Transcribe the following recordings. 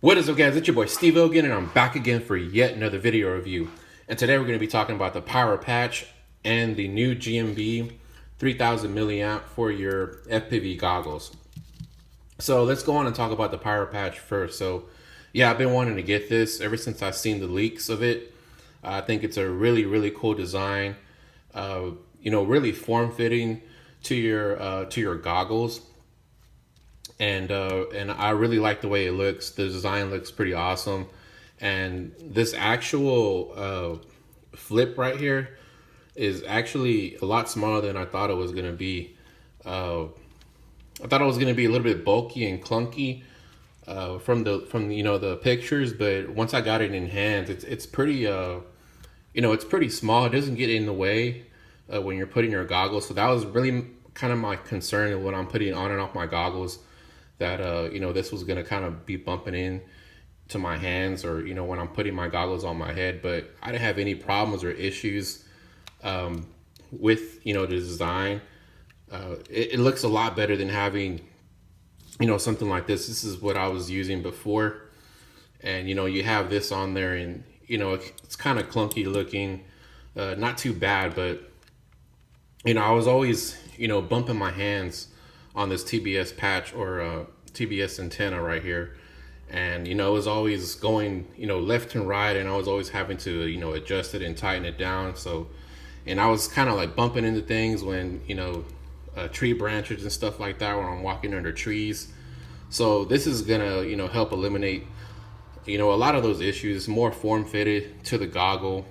What is up, guys? It's your boy Steve again, and I'm back again for yet another video review. And today we're going to be talking about the Pyropatch and the new GNB 3000 milliamp for your FPV goggles. So let's go on and talk about the Pyropatch first. So yeah, I've been wanting to get this ever since I've seen the leaks of it. I think it's a really cool design. Really form-fitting to your goggles. And I really like the way it looks. The design looks pretty awesome. And this actual flip right here is actually a lot smaller than I thought it was going to be. I thought it was going to be a little bit bulky and clunky from the pictures, but once I got it in hands, it's pretty it's pretty small. It doesn't get in the way when you're putting your goggles. So that was really kind of my concern when I'm putting on and off my goggles, that this was going to kind of be bumping in to my hands, or when I'm putting my goggles on my head. But I didn't have any problems or issues with the design. It looks a lot better than having something like this. This is what I was using before, and you have this on there, and it's kind of clunky looking, not too bad, but I was always bumping my hands on this TBS patch or TBS antenna right here, and it was always going left and right, and I was always having to adjust it and tighten it down. So, and I was kind of like bumping into things when tree branches and stuff like that when I'm walking under trees. So this is gonna help eliminate a lot of those issues. It's more form fitted to the goggle,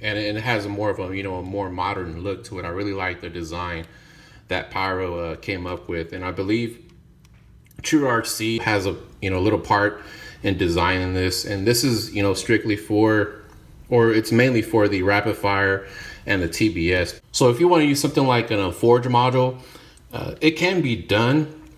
and it has more of a a more modern look to it. I really like the design that Pyro came up with, and I believe TrueRC has a little part in designing this, and this is strictly for, or it's mainly for, the rapid fire and the TBS. So if you want to use something like a Forge module, it can be done.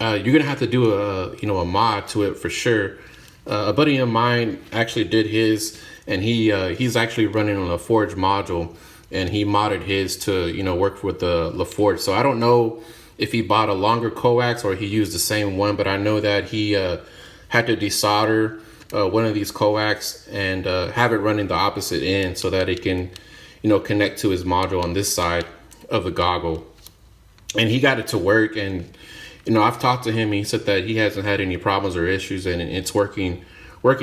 You're gonna have to do a mod to it for sure. A buddy of mine actually did his, and he's actually running on a Forge module, and he modded his to work with the LaForge. So I don't know if he bought a longer coax or he used the same one, but I know that he had to desolder one of these coax and have it running the opposite end so that it can connect to his module on this side of the goggle. And he got it to work, and I've talked to him, and he said that he hasn't had any problems or issues, and it's working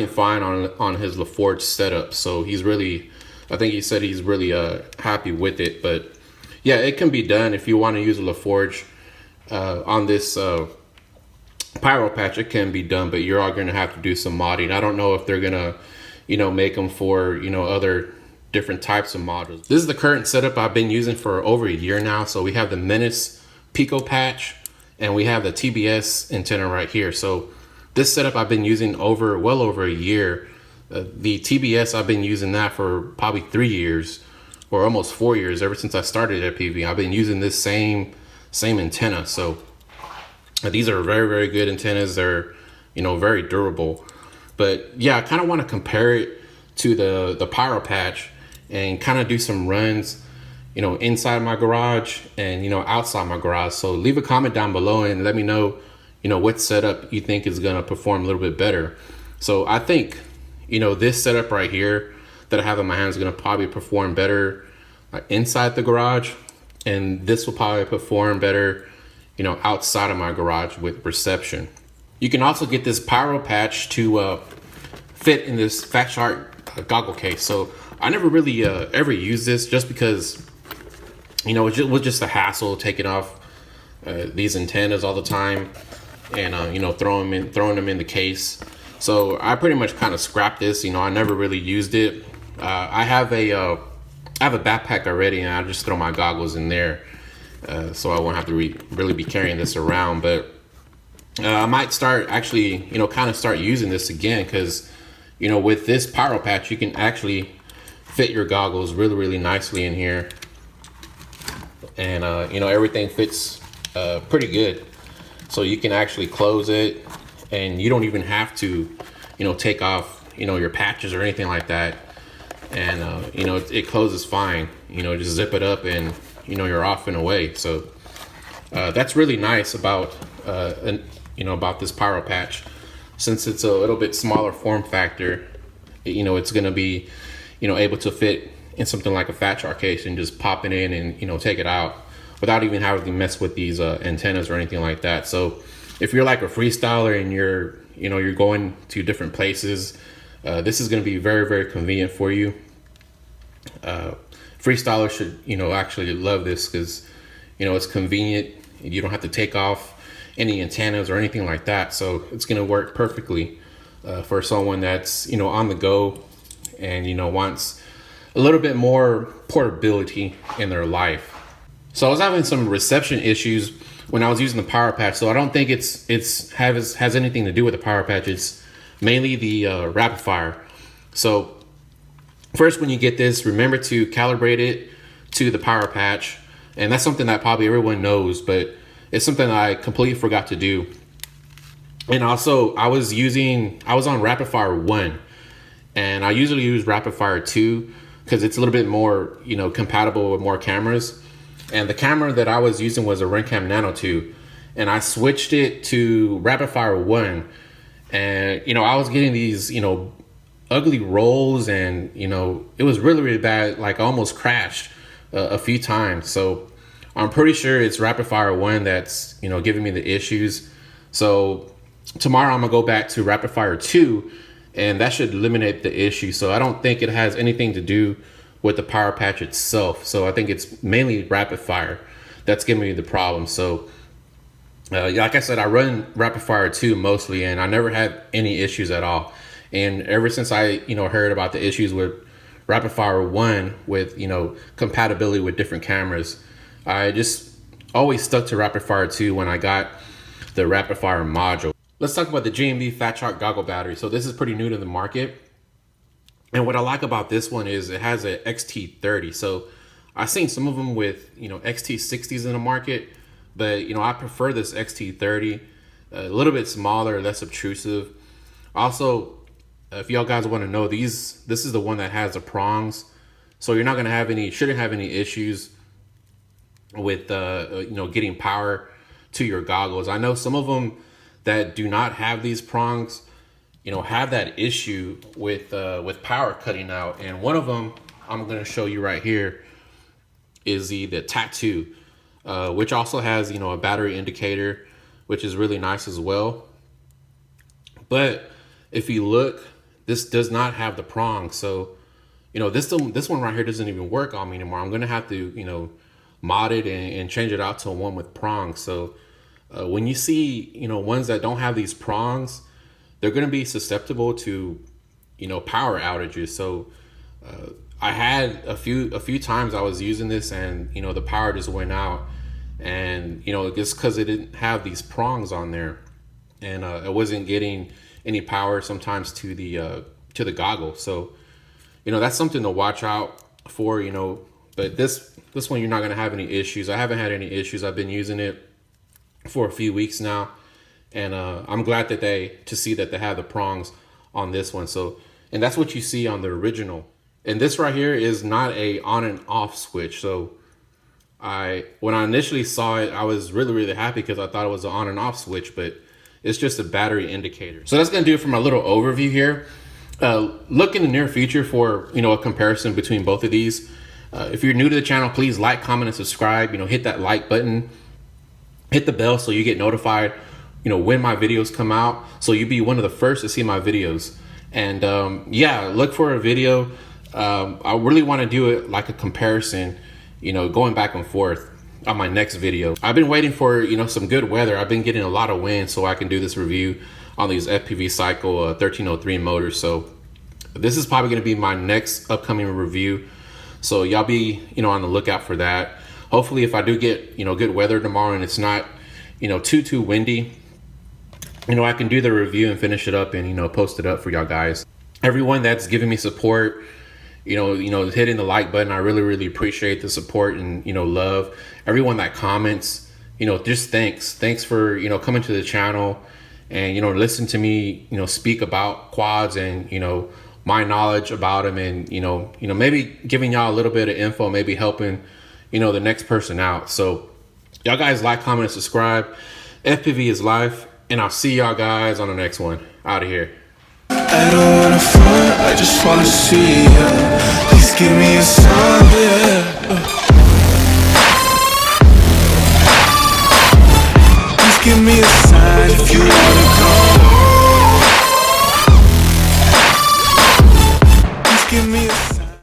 fine on his LaForge setup. So he's really, I think he said he's really happy with it. But yeah, it can be done if you want to use a LaForge on this Pyropatch. It can be done, but you're all going to have to do some modding. I don't know if they're gonna make them for other different types of modules. This is the current setup I've been using for over a year now. So we have the menace pico patch, and we have the TBS antenna right here. So this setup I've been using well over a year. The TBS, I've been using that for probably 3 years or almost 4 years. Ever since I started at PV, I've been using this same antenna. So these are very good antennas. They're very durable. But yeah, I kind of want to compare it to the Pyropatch and kind of do some runs inside my garage and outside my garage. So leave a comment down below and let me know what setup you think is going to perform a little bit better. So I think this setup right here that I have in my hands is going to probably perform better inside the garage, and this will probably perform better outside of my garage with reception. You can also get this Pyropatch to fit in this Fat Shark goggle case. So I never really ever used this, just because it was just a hassle taking off these antennas all the time and throwing them in the case. So I pretty much kind of scrapped this. I never really used it. I have a backpack already, and I just throw my goggles in there, so I won't have to really be carrying this around. But I might start actually kind of start using this again, because with this Pyropatch you can actually fit your goggles really nicely in here, and everything fits pretty good. So you can actually close it, and you don't even have to take off your patches or anything like that, and it closes fine. Just zip it up, and you're off and away. So that's really nice about about this Pyropatch. since it's a little bit smaller form factor, it's going to be, able to fit in something like a fat shark case and just pop it in and, take it out without even having to mess with these antennas or anything like that. So if you're like a freestyler and you're going to different places, this is going to be very, very convenient for you. Freestylers should, actually love this because, it's convenient. You don't have to take off any antennas or anything like that. So it's going to work perfectly for someone that's, on the go and, wants a little bit more portability in their life. So I was having some reception issues when I was using the Pyropatch. So I don't think has anything to do with the Pyropatch. It's mainly the rapid fire. So first, when you get this, remember to calibrate it to the Pyropatch. And that's something that probably everyone knows, but it's something that I completely forgot to do. And also, I was on rapid fire 1, and I usually use rapid fire 2 because it's a little bit more, compatible with more cameras. And the camera that I was using was a Rencam Nano 2, and I switched it to rapid fire 1. And, I was getting these, ugly rolls, and, it was really, really bad. Like I almost crashed a few times. So I'm pretty sure it's rapid fire 1 that's, giving me the issues. So tomorrow I'm gonna go back to rapid fire 2, and that should eliminate the issue. So I don't think it has anything to do with the Pyropatch itself. So I think it's mainly rapid fire that's giving me the problem. So like I said, I run rapid fire 2 mostly, and I never had any issues at all. And ever since I, heard about the issues with rapid fire 1 with, compatibility with different cameras, I just always stuck to rapid fire 2 when I got the rapid fire module. Let's talk about the GNB Fat Shark goggle battery. So this is pretty new to the market. And what I like about this one is it has an XT30. So I've seen some of them with, XT60s in the market, but, I prefer this XT30, a little bit smaller, less obtrusive. Also, if y'all guys want to know, this is the one that has the prongs. So you're not going to shouldn't have any issues with, getting power to your goggles. I know some of them that do not have these prongs, have that issue with power cutting out. And one of them I'm going to show you right here is the Tattoo, which also has, a battery indicator, which is really nice as well. But if you look, this does not have the prongs. So, this one right here doesn't even work on me anymore. I'm going to have to, mod it and change it out to one with prongs. So when you see, ones that don't have these prongs, they're going to be susceptible to, power outages. So I had a few times I was using this and, the power just went out, and, just because it didn't have these prongs on there, and I wasn't getting any power sometimes to the goggle. So, that's something to watch out for, but this one, you're not going to have any issues. I haven't had any issues. I've been using it for a few weeks now, and I'm glad to see that they have the prongs on this one. So, and that's what you see on the original. And this right here is not a on and off switch. So when I initially saw it, I was really, really happy because I thought it was an on and off switch, but it's just a battery indicator. So that's going to do it for my little overview here. Look in the near future for, a comparison between both of these. If you're new to the channel, please like, comment, and subscribe. Hit that like button, hit the bell so you get notified, when my videos come out. So you'll be one of the first to see my videos. And yeah, look for a video. I really want to do it like a comparison, going back and forth on my next video. I've been waiting for, some good weather. I've been getting a lot of wind so I can do this review on these FPV Cycle 1303 motors. So this is probably going to be my next upcoming review. So y'all be, on the lookout for that. Hopefully if I do get, good weather tomorrow and it's not, too windy, I can do the review and finish it up and, post it up for y'all guys. Everyone that's giving me support, hitting the like button, I really, really appreciate the support and, love. Everyone that comments, just thanks for, coming to the channel and, listen to me, speak about quads and, my knowledge about them, and, maybe giving y'all a little bit of info, maybe helping, the next person out. So y'all guys like, comment, and subscribe. FPV is life. and I'll see y'all guys on the next one. Out of here. I don't wanna front, I just wanna see ya. Please give me a sign, yeah. Please give me a sign if you wanna go.